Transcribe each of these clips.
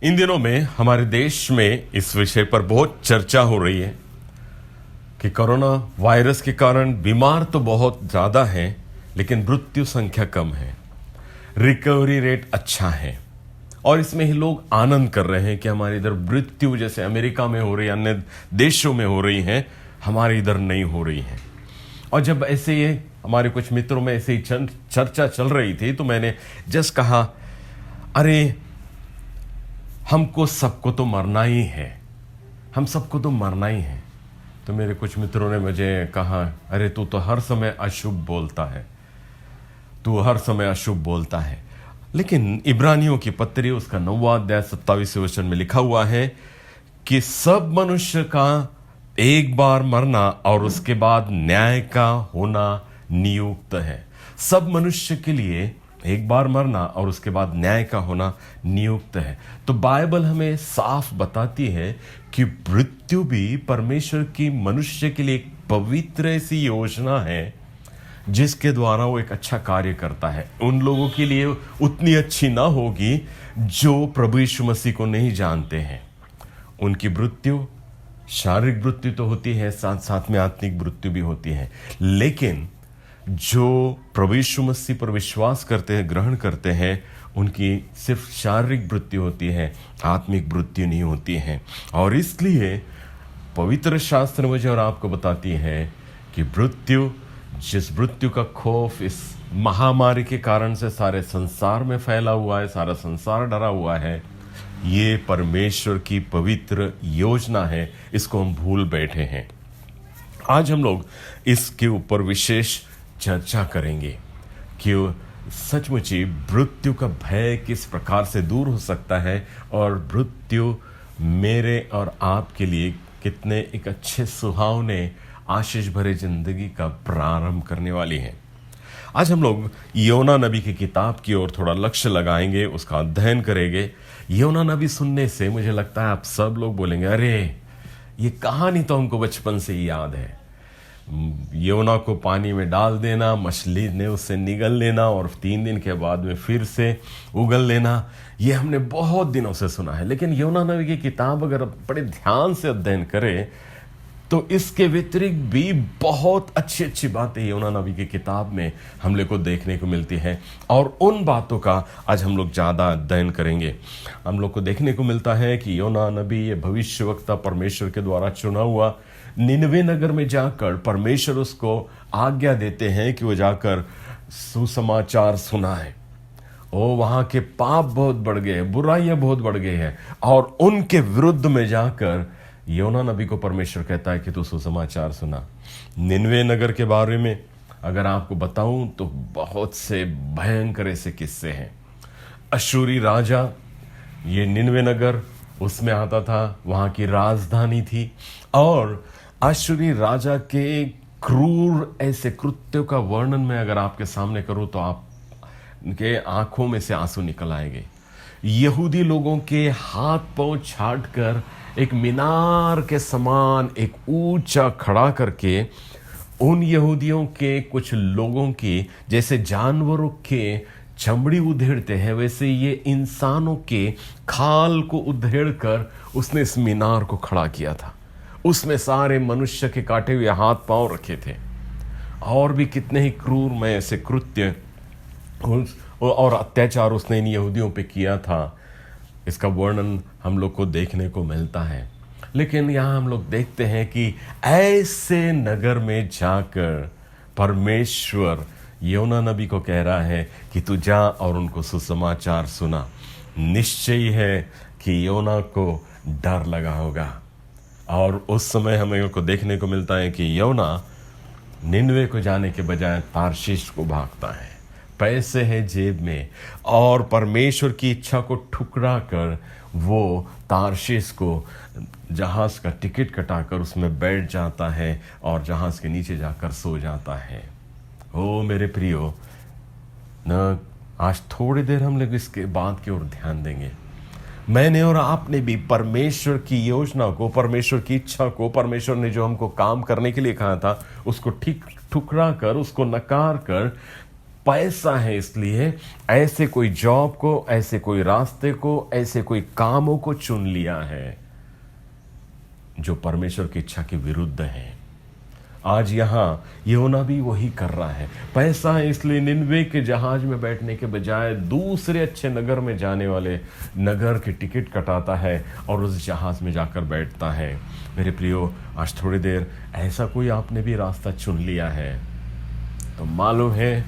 इन दिनों में हमारे देश में इस विषय पर बहुत चर्चा हो रही है कि कोरोना वायरस के कारण बीमार तो बहुत ज़्यादा हैं, लेकिन मृत्यु संख्या कम है, रिकवरी रेट अच्छा है और इसमें ही लोग आनंद कर रहे हैं कि हमारे इधर मृत्यु जैसे अमेरिका में हो रही है, अन्य देशों में हो रही है, हमारे इधर नहीं हो रही है। और जब ऐसे ये हमारे कुछ मित्रों में ऐसे ही चर्चा चल रही थी तो मैंने जस्ट कहा, अरे हमको सबको तो मरना ही है, हम सबको तो मरना ही है। तो मेरे कुछ मित्रों ने मुझे कहा, अरे तू तो हर समय अशुभ बोलता है, तू हर समय अशुभ बोलता है। लेकिन इब्रानियों की पत्री उसका 9वां अध्याय 27वें वचन में लिखा हुआ है कि सब मनुष्य का एक बार मरना और उसके बाद न्याय का होना नियुक्त है। सब मनुष्य के लिए एक बार मरना और उसके बाद न्याय का होना नियुक्त है। तो बाइबल हमें साफ बताती है कि मृत्यु भी परमेश्वर की मनुष्य के लिए एक पवित्र ऐसी योजना है जिसके द्वारा वो एक अच्छा कार्य करता है। उन लोगों के लिए उतनी अच्छी ना होगी जो प्रभु यीशु मसीह को नहीं जानते हैं। उनकी मृत्यु शारीरिक मृत्यु तो होती है, साथ साथ में आत्मिक मृत्यु भी होती है। लेकिन जो प्रभु यीशु मसीह पर विश्वास करते हैं, ग्रहण करते हैं, उनकी सिर्फ शारीरिक मृत्यु होती है, आत्मिक मृत्यु नहीं होती है। और इसलिए पवित्र शास्त्र मुझे और आपको बताती है कि मृत्यु, जिस मृत्यु का खौफ इस महामारी के कारण से सारे संसार में फैला हुआ है, सारा संसार डरा हुआ है, ये परमेश्वर की पवित्र योजना है। इसको हम भूल बैठे हैं। आज हम लोग इसके ऊपर विशेष चर्चा करेंगे कि सचमुच ही मृत्यु का भय किस प्रकार से दूर हो सकता है और मृत्यु मेरे और आपके लिए कितने एक अच्छे सुहावने आशीष भरे जिंदगी का प्रारंभ करने वाली है। आज हम लोग योना नबी की किताब की ओर थोड़ा लक्ष्य लगाएंगे, उसका अध्ययन करेंगे। योना नबी सुनने से मुझे लगता है आप सब लोग बोलेंगे, अरे ये कहानी तो हमको बचपन से ही याद है। योना को पानी में डाल देना, मछली ने उससे निगल लेना और 3 दिन के बाद में फिर से उगल लेना, ये हमने बहुत दिनों से सुना है। लेकिन योना नबी की किताब अगर बड़े ध्यान से अध्ययन करें तो इसके व्यतिरिक्त भी बहुत अच्छी अच्छी बातें योना नबी की किताब में हम लोग को देखने को मिलती है और उन बातों का आज हम लोग ज़्यादा अध्ययन करेंगे। हम लोग को देखने को मिलता है कि योना नबी ये भविष्यवक्ता परमेश्वर के द्वारा चुना हुआ निनवे नगर में जाकर परमेश्वर उसको आज्ञा देते हैं कि वो जाकर सुसमाचार सुनाए। ओ वहाँ के पाप बहुत बढ़ गए, बुराइयां बहुत बढ़ गई है और उनके विरुद्ध में जाकर योना नबी को परमेश्वर कहता है कि तू सुसमाचार सुना। निनवे नगर के बारे में अगर आपको बताऊं तो बहुत से भयंकर ऐसे किस्से हैं। अशूरी राजा ये निनवे नगर उसमें आता था, वहाँ की राजधानी थी और अशूरी राजा के क्रूर ऐसे कृत्यों का वर्णन मैं अगर आपके सामने करूं तो आपके आंखों में से आंसू निकल आएंगे। यहूदी लोगों के हाथ पांव छाट कर एक मीनार के समान एक ऊंचा खड़ा करके उन यहूदियों के कुछ लोगों की, जैसे जानवरों के चमड़ी उधेड़ते हैं वैसे ये इंसानों के खाल को उधेड़ कर उसने इस मीनार को खड़ा किया था। उसमें सारे मनुष्य के काटे हुए हाथ पांव रखे थे और भी कितने ही क्रूर में ऐसे कृत्य और अत्याचार उसने इन यहूदियों पे किया था। इसका वर्णन हम लोग को देखने को मिलता है। लेकिन यहाँ हम लोग देखते हैं कि ऐसे नगर में जाकर परमेश्वर योना नबी को कह रहा है कि तू जा और उनको सुसमाचार सुना। निश्चय है कि योना को डर लगा होगा और उस समय हमें को देखने को मिलता है कि योना निनवे को जाने के बजाय तारशीश को भागता है। पैसे है जेब में और परमेश्वर की इच्छा को ठुकरा कर वो तारशीश को जहाज का टिकट कटाकर उसमें बैठ जाता है और जहाज के नीचे जाकर सो जाता है। ओ मेरे प्रियो, न आज थोड़ी देर हम लोग इसके बात की ओर ध्यान देंगे। मैंने और आपने भी परमेश्वर की योजना को, परमेश्वर की इच्छा को, परमेश्वर ने जो हमको काम करने के लिए कहा था उसको ठीक ठुकरा कर, उसको नकार कर पैसा है, इसलिए ऐसे कोई जॉब को, ऐसे कोई रास्ते को, ऐसे कोई कामों को चुन लिया है जो परमेश्वर की इच्छा के विरुद्ध है। आज यहां योना भी वही कर रहा है। पैसा है इसलिए निनवे के जहाज में बैठने के बजाय दूसरे अच्छे नगर में जाने वाले नगर की टिकट कटाता है और उस जहाज में जाकर बैठता है। मेरे प्रियो, आज थोड़ी देर ऐसा कोई आपने भी रास्ता चुन लिया है तो मालूम है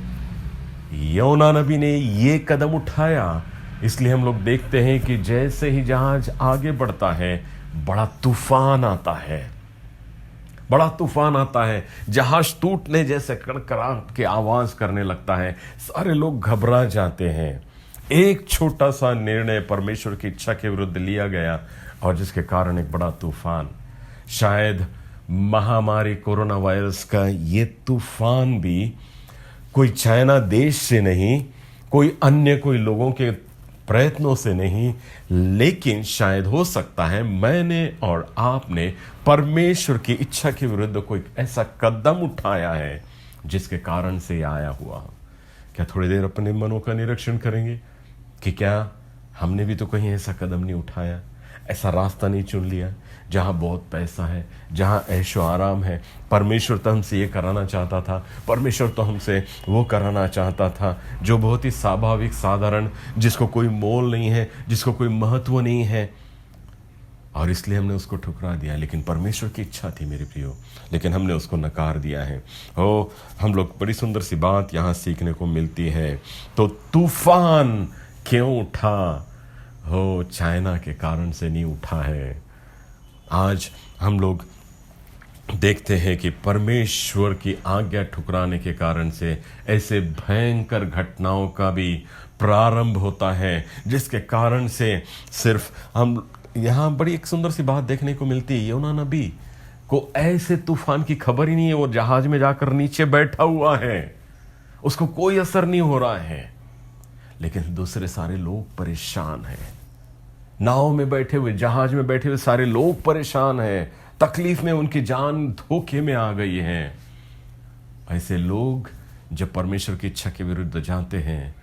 योना नबी ने ये कदम उठाया, इसलिए हम लोग देखते हैं कि जैसे ही जहाज आगे बढ़ता है बड़ा तूफान आता है, बड़ा तूफान आता है, जहाज टूटने जैसे कड़कड़ाहट की आवाज करने लगता है, सारे लोग घबरा जाते हैं। एक छोटा सा निर्णय परमेश्वर की इच्छा के विरुद्ध लिया गया और जिसके कारण एक बड़ा तूफान, शायद महामारी कोरोना वायरस का ये तूफान भी कोई चाइना देश से नहीं, कोई अन्य कोई लोगों के प्रयत्नों से नहीं, लेकिन शायद हो सकता है मैंने और आपने परमेश्वर की इच्छा के विरुद्ध कोई ऐसा कदम उठाया है जिसके कारण से यह आया हुआ। क्या थोड़ी देर अपने मनों का निरीक्षण करेंगे कि क्या हमने भी तो कहीं ऐसा कदम नहीं उठाया, ऐसा रास्ता नहीं चुन लिया जहां बहुत पैसा है, जहां ऐशो आराम है। परमेश्वर तो हमसे ये कराना चाहता था, परमेश्वर तो हमसे वो कराना चाहता था जो बहुत ही स्वाभाविक, साधारण, जिसको कोई मोल नहीं है, जिसको कोई महत्व नहीं है, और इसलिए हमने उसको ठुकरा दिया। लेकिन परमेश्वर की इच्छा थी मेरे प्रियो, लेकिन हमने उसको नकार दिया है। हम लोग बड़ी सुंदर सी बात यहाँ सीखने को मिलती है। तो तूफान क्यों उठा? चाइना के कारण से नहीं उठा है। आज हम लोग देखते हैं कि परमेश्वर की आज्ञा ठुकराने के कारण से ऐसे भयंकर घटनाओं का भी प्रारंभ होता है, जिसके कारण से सिर्फ हम यहाँ बड़ी एक सुंदर सी बात देखने को मिलती है। योना नबी को ऐसे तूफान की खबर ही नहीं है, वो जहाज में जाकर नीचे बैठा हुआ है, उसको कोई असर नहीं हो रहा है, लेकिन दूसरे सारे लोग परेशान हैं। नाव में बैठे हुए, जहाज में बैठे हुए सारे लोग परेशान हैं, तकलीफ में, उनकी जान धोखे में आ गई है। ऐसे लोग जब परमेश्वर की इच्छा के विरुद्ध जाते हैं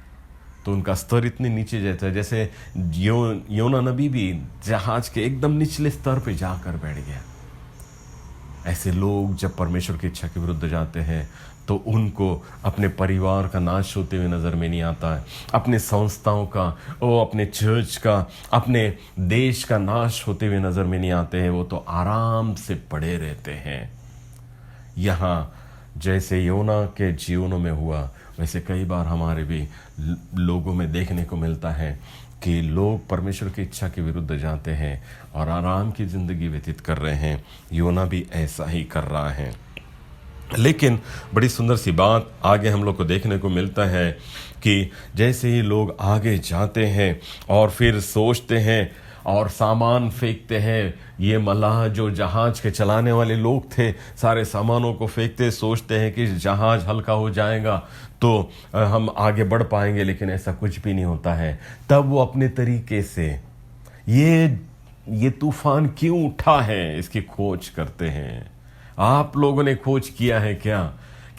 तो उनका स्तर इतने नीचे जाता है, जैसे योना नबी भी जहाज के एकदम निचले स्तर पे जाकर बैठ गया। ऐसे लोग जब परमेश्वर की इच्छा के विरुद्ध जाते हैं तो उनको अपने परिवार का नाश होते हुए नजर में नहीं आता है, अपने संस्थाओं का, अपने चर्च का, अपने देश का नाश होते हुए नजर में नहीं आते हैं। वो तो आराम से पड़े रहते हैं। यहाँ जैसे योना के जीवनों में हुआ, वैसे कई बार हमारे भी लोगों में देखने को मिलता है कि लोग परमेश्वर की इच्छा के विरुद्ध जाते हैं और आराम की जिंदगी व्यतीत कर रहे हैं। योना भी ऐसा ही कर रहा है। लेकिन बड़ी सुंदर सी बात आगे हम लोग को देखने को मिलता है कि जैसे ही लोग आगे जाते हैं और फिर सोचते हैं और सामान फेंकते हैं, ये मलाह जो जहाज के चलाने वाले लोग थे, सारे सामानों को फेंकते, सोचते हैं कि जहाज हल्का हो जाएगा तो हम आगे बढ़ पाएंगे, लेकिन ऐसा कुछ भी नहीं होता है। तब वो अपने तरीके से ये तूफान क्यों उठा है इसकी खोज करते हैं। आप लोगों ने खोज किया है क्या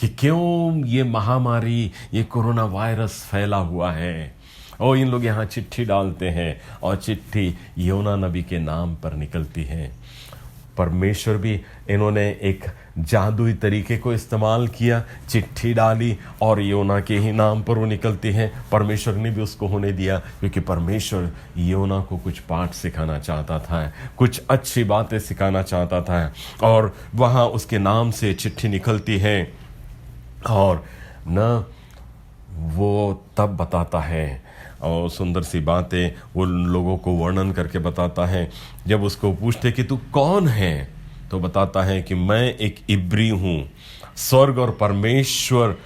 कि क्यों ये महामारी, ये कोरोना वायरस फैला हुआ है? और इन लोग यहाँ चिट्ठी डालते हैं और चिट्ठी योना नबी के नाम पर निकलती है। परमेश्वर भी, इन्होंने एक जादुई तरीके को इस्तेमाल किया, चिट्ठी डाली और योना के ही नाम पर वो निकलती है। परमेश्वर ने भी उसको होने दिया, क्योंकि परमेश्वर योना को कुछ पाठ सिखाना चाहता था, कुछ अच्छी बातें सिखाना चाहता था, और वहाँ उसके नाम से चिट्ठी निकलती है। और न वो तब बताता है, और सुंदर सी बातें वो लोगों को वर्णन करके बताता है। जब उसको पूछते कि तू कौन है, तो बताता है कि मैं एक इब्री हूँ। स्वर्ग और परमेश्वर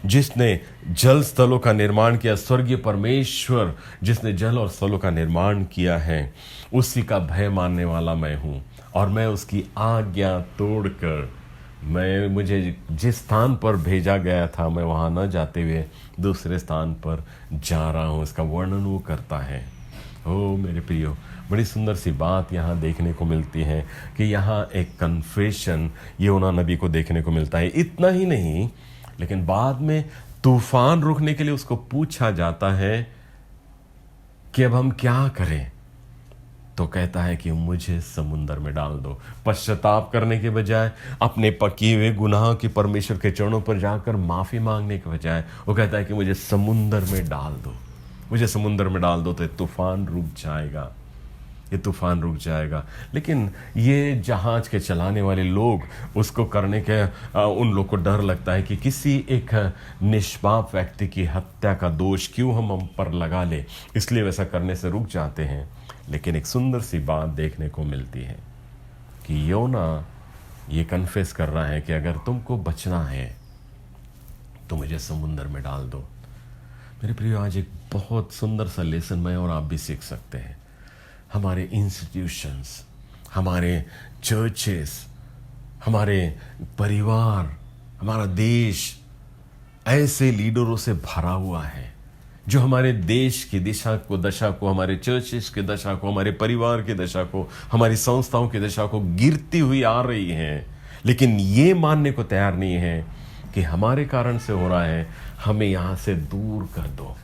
जिसने जल स्थलों का निर्माण किया, स्वर्गीय परमेश्वर जिसने जल और स्थलों का निर्माण किया है, उसी का भय मानने वाला मैं हूँ। और मैं उसकी आज्ञा तोड़कर मुझे जिस स्थान पर भेजा गया था, मैं वहाँ न जाते हुए दूसरे स्थान पर जा रहा हूँ। इसका वर्णन वो करता है। ओ मेरे प्रियो, बड़ी सुंदर सी बात यहाँ देखने को मिलती है कि यहाँ एक कन्फेशन योना नबी को देखने को मिलता है। इतना ही नहीं, लेकिन बाद में तूफान रुकने के लिए उसको पूछा जाता है कि अब हम क्या करें, तो कहता है कि मुझे समुंदर में डाल दो। पश्चाताप करने के बजाय, अपने किए हुए गुनाह की परमेश्वर के चरणों पर जाकर माफी मांगने के बजाय वो कहता है कि मुझे समुंदर में डाल दो, मुझे समुंदर में डाल दो, तो ये तूफान रुक जाएगा, ये तूफान रुक जाएगा। लेकिन ये जहाज के चलाने वाले लोग उसको करने के उन लोग को डर लगता है कि किसी एक निष्पाप व्यक्ति की हत्या का दोष क्यों हम पर लगा ले, इसलिए वैसा करने से रुक जाते हैं। लेकिन एक सुंदर सी बात देखने को मिलती है कि योना ये कन्फेस कर रहा है कि अगर तुमको बचना है तो मुझे समुंदर में डाल दो। मेरे प्रियो, आज एक बहुत सुंदर सा लेसन मैं और आप भी सीख सकते हैं। हमारे इंस्टीट्यूशंस, हमारे चर्चेस, हमारे परिवार, हमारा देश ऐसे लीडरों से भरा हुआ है जो हमारे देश की दशा को, हमारे चर्चेस की दशा को, हमारे परिवार की दशा को, हमारी संस्थाओं की दशा को गिरती हुई आ रही हैं, लेकिन ये मानने को तैयार नहीं है कि हमारे कारण से हो रहा है, हमें यहाँ से दूर कर दो।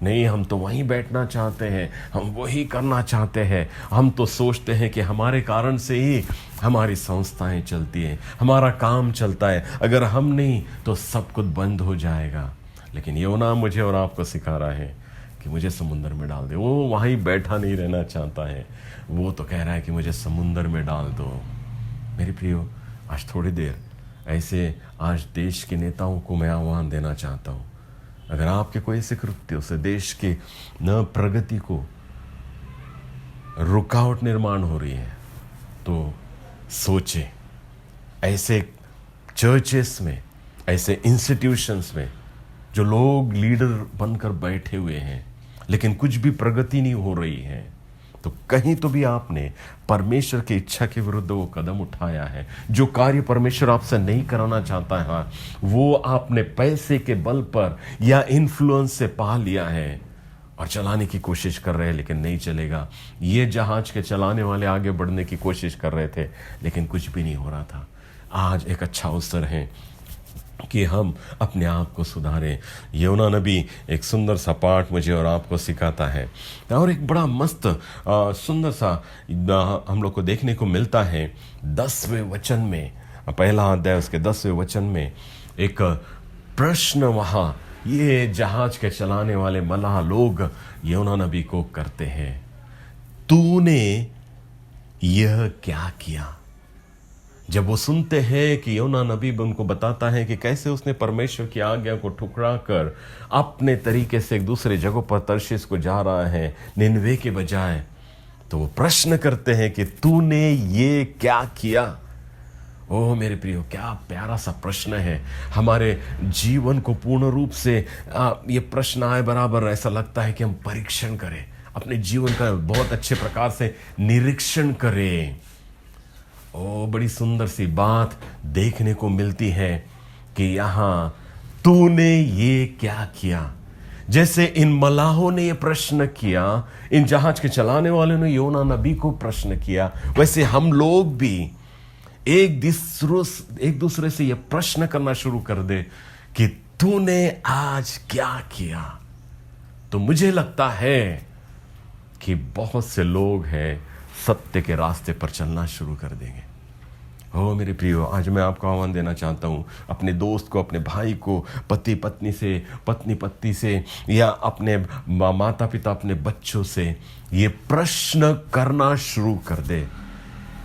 नहीं, हम तो वहीं बैठना चाहते हैं, हम वही करना चाहते हैं, हम तो सोचते हैं कि हमारे कारण से ही हमारी संस्थाएं चलती हैं, हमारा काम चलता है, अगर हम नहीं तो सब कुछ बंद हो जाएगा। लेकिन योना मुझे और आपको सिखा रहा है कि मुझे समुंदर में डाल दे। वो वहीं बैठा नहीं रहना चाहता है, वो तो कह रहा है कि मुझे समुंदर में डाल दो। मेरे प्रियो, आज थोड़ी देर ऐसे आज देश के नेताओं को मैं आह्वान देना चाहता हूँ। अगर आपके कोई ऐसे कृत्यों से देश की न प्रगति को रुकावट निर्माण हो रही है, तो सोचे ऐसे चर्चेस में, ऐसे इंस्टीट्यूशंस में जो लोग लीडर बनकर बैठे हुए हैं लेकिन कुछ भी प्रगति नहीं हो रही है, तो कहीं तो भी आपने परमेश्वर की इच्छा के विरुद्ध वो कदम उठाया है। जो कार्य परमेश्वर आपसे नहीं कराना चाहता है, वो आपने पैसे के बल पर या इन्फ्लुएंस से पा लिया है और चलाने की कोशिश कर रहे हैं, लेकिन नहीं चलेगा। ये जहाज के चलाने वाले आगे बढ़ने की कोशिश कर रहे थे, लेकिन कुछ भी नहीं हो रहा था। आज एक अच्छा अवसर है कि हम अपने आप को सुधारें। योना नबी एक सुंदर सा पाठ मुझे और आपको सिखाता है, और एक बड़ा मस्त सुंदर सा हम लोग को देखने को मिलता है 10वें वचन में, पहला अध्याय उसके 10वें वचन में एक प्रश्न वहाँ ये जहाज के चलाने वाले मलाह लोग योना नबी को करते हैं, तूने यह क्या किया। जब वो सुनते हैं कि योना नबी उनको बताता है कि कैसे उसने परमेश्वर की आज्ञा को ठुकरा कर अपने तरीके से एक दूसरे जगह पर तर्शीश को जा रहा है निनवे के बजाय, तो वो प्रश्न करते हैं कि तूने ये क्या किया। ओह मेरे प्रियो, क्या प्यारा सा प्रश्न है। हमारे जीवन को पूर्ण रूप से ये प्रश्न आए बराबर ऐसा लगता है कि हम परीक्षण करें, अपने जीवन का बहुत अच्छे प्रकार से निरीक्षण करें। ओ बड़ी सुंदर सी बात देखने को मिलती है कि यहाँ तूने ये क्या किया। जैसे इन मलाहों ने ये प्रश्न किया, इन जहाज के चलाने वालों ने योना नबी को प्रश्न किया, वैसे हम लोग भी एक दूसरे से ये प्रश्न करना शुरू कर दे कि तूने आज क्या किया। तो मुझे लगता है कि बहुत से लोग हैं सत्य के रास्ते पर चलना शुरू कर देंगे। हो मेरे प्रियो, आज मैं आपको आह्वान देना चाहता हूँ, अपने दोस्त को, अपने भाई को, पति पत्नी से, पत्नी पति से, या अपने माता पिता, अपने बच्चों से ये प्रश्न करना शुरू कर दे,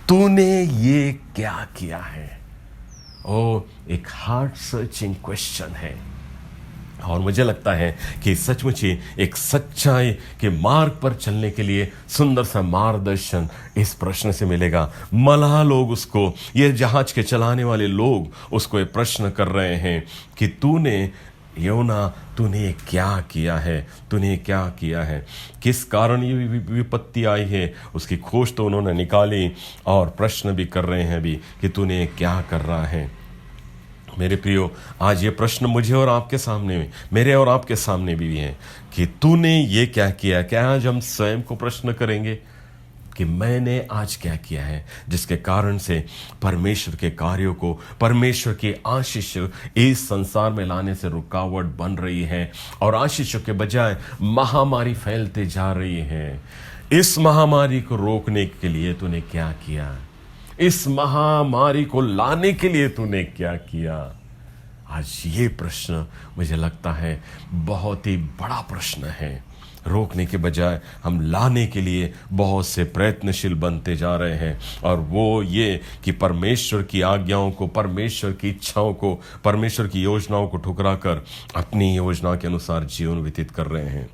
तूने ये क्या किया है। ओ एक हार्ट सर्चिंग क्वेश्चन है, और मुझे लगता है कि सचमुच ही एक सच्चाई के मार्ग पर चलने के लिए सुंदर सा मार्गदर्शन इस प्रश्न से मिलेगा। मलाह लोग उसको, ये जहाज के चलाने वाले लोग उसको ये प्रश्न कर रहे हैं कि तूने योना, तूने क्या किया है, तूने क्या किया है, किस कारण ये विपत्ति आई है, उसकी खोज तो उन्होंने निकाली और प्रश्न भी कर रहे हैं अभी कि तूने क्या कर रहा है। मेरे प्रियो, आज ये प्रश्न मुझे और आपके सामने, मेरे और आपके सामने भी है कि तूने ये क्या किया। क्या आज हम स्वयं को प्रश्न करेंगे कि मैंने आज क्या किया है, जिसके कारण से परमेश्वर के कार्यों को, परमेश्वर की आशीष इस संसार में लाने से रुकावट बन रही है और आशीषों के बजाय महामारी फैलते जा रही है। इस महामारी को रोकने के लिए तूने क्या किया? इस महामारी को लाने के लिए तूने क्या किया? आज ये प्रश्न मुझे लगता है बहुत ही बड़ा प्रश्न है। रोकने के बजाय हम लाने के लिए बहुत से प्रयत्नशील बनते जा रहे हैं, और वो ये कि परमेश्वर की आज्ञाओं को, परमेश्वर की इच्छाओं को, परमेश्वर की योजनाओं को ठुकरा कर अपनी योजना के अनुसार जीवन व्यतीत कर रहे हैं।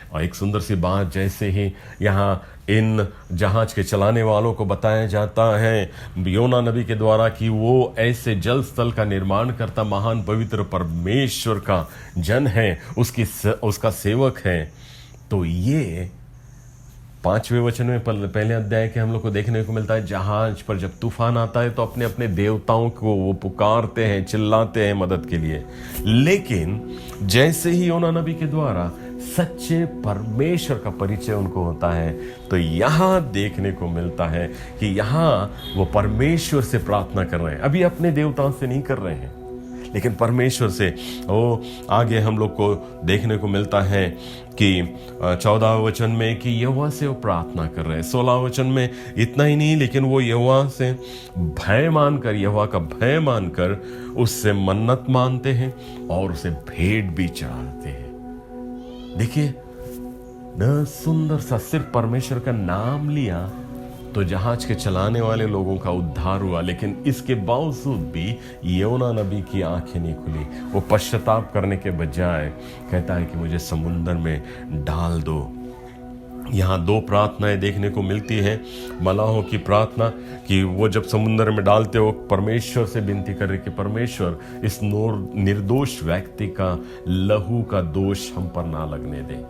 और एक सुंदर सी बात, जैसे ही यहाँ इन जहाज के चलाने वालों को बताया जाता है योना नबी के द्वारा कि वो ऐसे जल स्थल का निर्माण करता महान पवित्र परमेश्वर का जन है, उसका सेवक है, तो ये 5वें वचन में पहले अध्याय के हम लोग को देखने को मिलता है, जहाज पर जब तूफान आता है तो अपने अपने देवताओं को वो पुकारते हैं, चिल्लाते हैं मदद के लिए। लेकिन जैसे ही योना नबी के द्वारा सच्चे परमेश्वर का परिचय उनको होता है, तो यहाँ देखने को मिलता है कि यहाँ वो परमेश्वर से प्रार्थना कर रहे हैं। अभी अपने देवताओं से नहीं कर रहे हैं, लेकिन परमेश्वर से। वो आगे हम लोग को देखने को मिलता है कि 14 वचन में कि यहोवा से वो प्रार्थना कर रहे हैं। 16 वचन में इतना ही नहीं, लेकिन वो यहोवा से भय मानकर, यहोवा का भय मानकर उससे मन्नत मानते हैं और उसे भेंट भी चढ़ाते हैं। देखिए न, सुंदर सा, सिर्फ परमेश्वर का नाम लिया तो जहाज के चलाने वाले लोगों का उद्धार हुआ, लेकिन इसके बावजूद भी योना नबी की आंखें नहीं खुली। वो पश्चाताप करने के बजाय कहता है कि मुझे समुद्र में डाल दो। यहाँ 2 प्रार्थनाएं देखने को मिलती हैं। मलाहों की प्रार्थना कि वो जब समुद्र में डालते हो परमेश्वर से विनती कर रहे कि परमेश्वर इस निर्दोष व्यक्ति का लहू का दोष हम पर ना लगने दे।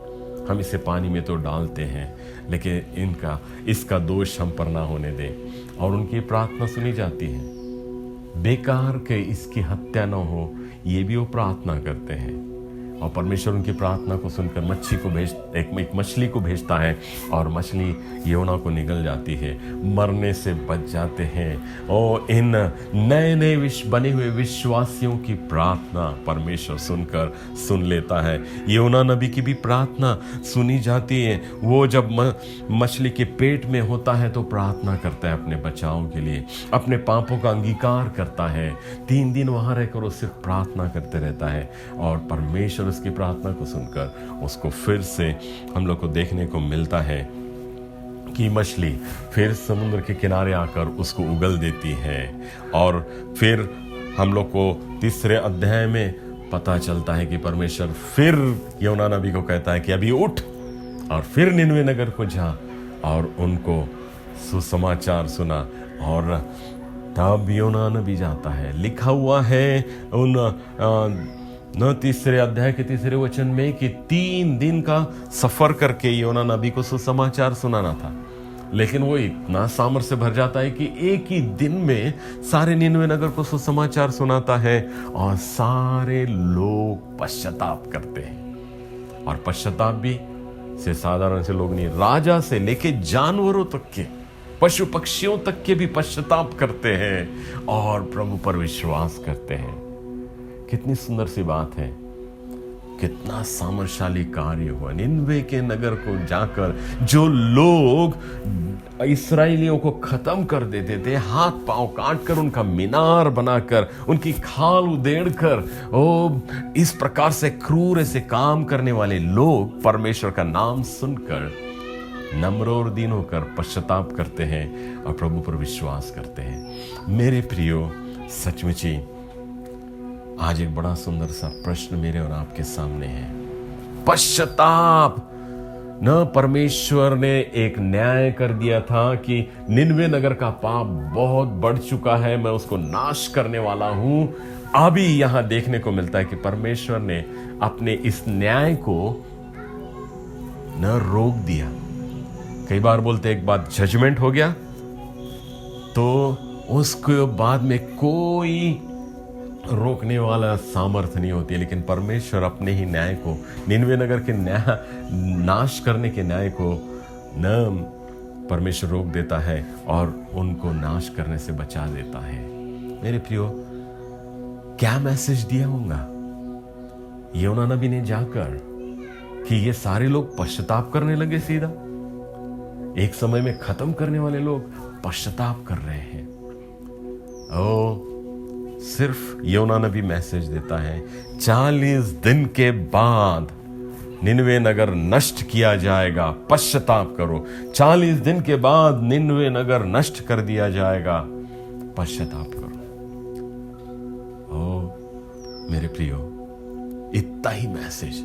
हम इसे पानी में तो डालते हैं, लेकिन इसका दोष हम पर ना होने दे। और उनकी प्रार्थना सुनी जाती है। बेकार के इसकी हत्या न हो, ये भी वो प्रार्थना करते हैं। और परमेश्वर उनकी प्रार्थना को सुनकर एक मछली को भेजता है, और मछली योना को निगल जाती है, मरने से बच जाते हैं। और इन नए नए बने हुए विश्वासियों की प्रार्थना परमेश्वर सुन लेता है। योना नबी की भी प्रार्थना सुनी जाती है। वो जब मछली के पेट में होता है तो प्रार्थना करता है अपने बचाव के लिए, अपने पापों का अंगीकार करता है। 3 दिन वहां रहकर वो सिर्फ प्रार्थना करते रहता है, और परमेश्वर उसकी प्रार्थना को सुनकर उसको फिर से हम लोग को देखने को मिलता है कि मछली फिर समुद्र के किनारे आकर उसको उगल देती है। और फिर हम लोग को 3 अध्याय में पता चलता है कि परमेश्वर फिर योना नबी को कहता है कि अभी उठ और फिर निनवे नगर को जा और उनको सुसमाचार सुना। और तब योना नबी जाता है। लिखा हुआ है उन 3 अध्याय के 3 वचन में कि 3 दिन का सफर करके योना नबी को सुसमाचार सुनाना था, लेकिन वो इतना सामर्थ्य से भर जाता है कि एक ही दिन में सारे निनवे नगर को सुसमाचार सुनाता है, और सारे लोग पश्चाताप करते हैं। और पश्चाताप भी से साधारण से लोग नहीं, राजा से लेके जानवरों तक के, पशु पक्षियों तक के भी पश्चाताप करते हैं और प्रभु पर विश्वास करते हैं। कितनी सुंदर सी बात है, कितना सामर्थशाली कार्य हुआ। निनवे के नगर को जाकर जो लोग इस्राएलियों को खत्म कर देते थे, हाथ पांव काट कर, उनका मीनार बनाकर, उनकी खाल उधेड़ कर, इस प्रकार से क्रूर से काम करने वाले लोग परमेश्वर का नाम सुनकर नम्र और दीन होकर पश्चाताप करते हैं और प्रभु पर विश्वास करते हैं। मेरे प्रियो, सचमुच ही आज एक बड़ा सुंदर सा प्रश्न मेरे और आपके सामने है। पश्चाताप न, परमेश्वर ने एक न्याय कर दिया था कि निनवे नगर का पाप बहुत बढ़ चुका है, मैं उसको नाश करने वाला हूं। अभी यहां देखने को मिलता है कि परमेश्वर ने अपने इस न्याय को न रोक दिया। कई बार बोलते एक बात जजमेंट हो गया तो उसके बाद में कोई रोकने वाला सामर्थ्य नहीं होती है, लेकिन परमेश्वर अपने ही न्याय को, निनवे नगर के नाश करने के न्याय को न परमेश्वर रोक देता है और उनको नाश करने से बचा देता है। मेरे प्रियो, क्या मैसेज दिया होगा योना नबी ने जाकर कि ये सारे लोग पश्चाताप करने लगे। सीधा एक समय में खत्म करने वाले लोग पश्चाताप कर रहे हैं। सिर्फ योना नबी मैसेज देता है 40 दिन के बाद निनवे नगर नष्ट किया जाएगा, पश्चाताप करो। 40 दिन के बाद निनवे नगर नष्ट कर दिया जाएगा, पश्चाताप करो। मेरे प्रियो, इतना ही मैसेज,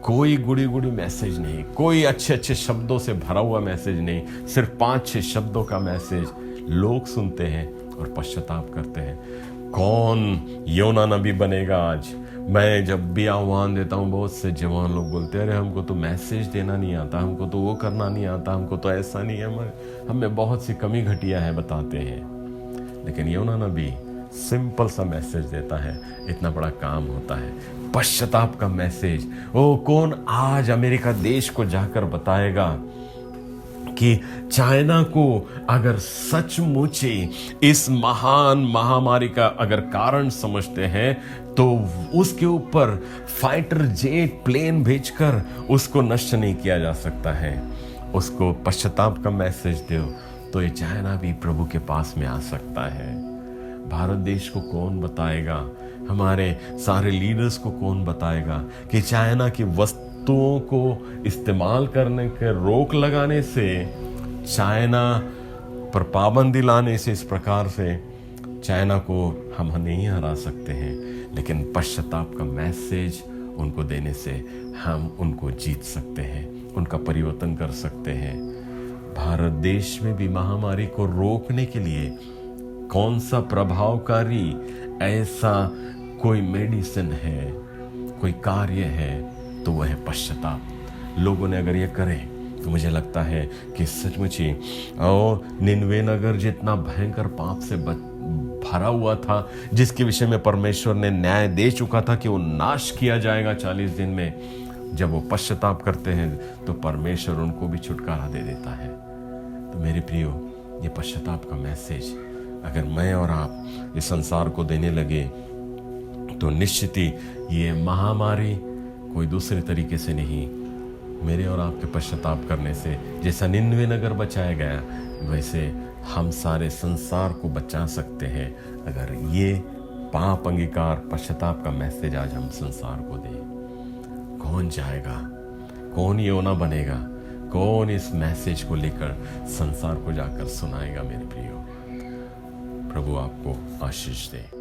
कोई गुड़ी गुड़ी मैसेज नहीं, कोई अच्छे अच्छे शब्दों से भरा हुआ मैसेज नहीं, सिर्फ 5-6 शब्दों का मैसेज लोग सुनते हैं और पश्चाताप करते हैं। कौन योना नबी बनेगा आज? मैं जब भी आह्वान देता हूँ, बहुत से जवान लोग बोलते हैं, अरे हमको तो मैसेज देना नहीं आता, हमको तो वो करना नहीं आता, हमको तो ऐसा नहीं है, हमें बहुत सी कमी घटिया है बताते हैं। लेकिन योना नबी सिंपल सा मैसेज देता है, इतना बड़ा काम होता है, पश्चाताप का मैसेज। कौन आज अमेरिका देश को जाकर बताएगा कि चाइना को अगर सचमुच इस महान महामारी का अगर कारण समझते हैं तो उसके ऊपर फाइटर जेट प्लेन भेजकर उसको नष्ट नहीं किया जा सकता है। उसको पश्चाताप का मैसेज दो तो ये चाइना भी प्रभु के पास में आ सकता है। भारत देश को कौन बताएगा, हमारे सारे लीडर्स को कौन बताएगा कि चाइना की वस्तुओं को इस्तेमाल करने के रोक लगाने से, चाइना पर पाबंदी लाने से, इस प्रकार से चाइना को हम नहीं हरा सकते हैं। लेकिन पश्चाताप का मैसेज उनको देने से हम उनको जीत सकते हैं, उनका परिवर्तन कर सकते हैं। भारत देश में भी महामारी को रोकने के लिए कौन सा प्रभावकारी ऐसा कोई मेडिसिन है, कोई कार्य है, तो वह है पश्चाताप। लोगों ने अगर ये करें तो मुझे लगता है कि सचमुच ही और निनवे नगर जितना भयंकर पाप से भरा हुआ था, जिसके विषय में परमेश्वर ने न्याय दे चुका था कि वो नाश किया जाएगा 40 दिन में, जब वो पश्चाताप करते हैं तो परमेश्वर उनको भी छुटकारा दे देता है। तो मेरे प्रियो, ये पश्चाताप का मैसेज अगर मैं और आप इस संसार को देने लगे तो निश्चित ही ये महामारी कोई दूसरे तरीके से नहीं, मेरे और आपके पश्चाताप करने से जैसा निनवे नगर बचाया गया, वैसे हम सारे संसार को बचा सकते हैं अगर ये पाप अंगीकार पश्चाताप का मैसेज आज हम संसार को दें। कौन जाएगा, कौन योना बनेगा, कौन इस मैसेज को लेकर संसार को जाकर सुनाएगा? मेरे प्रियो, प्रभु आपको आशीष दे।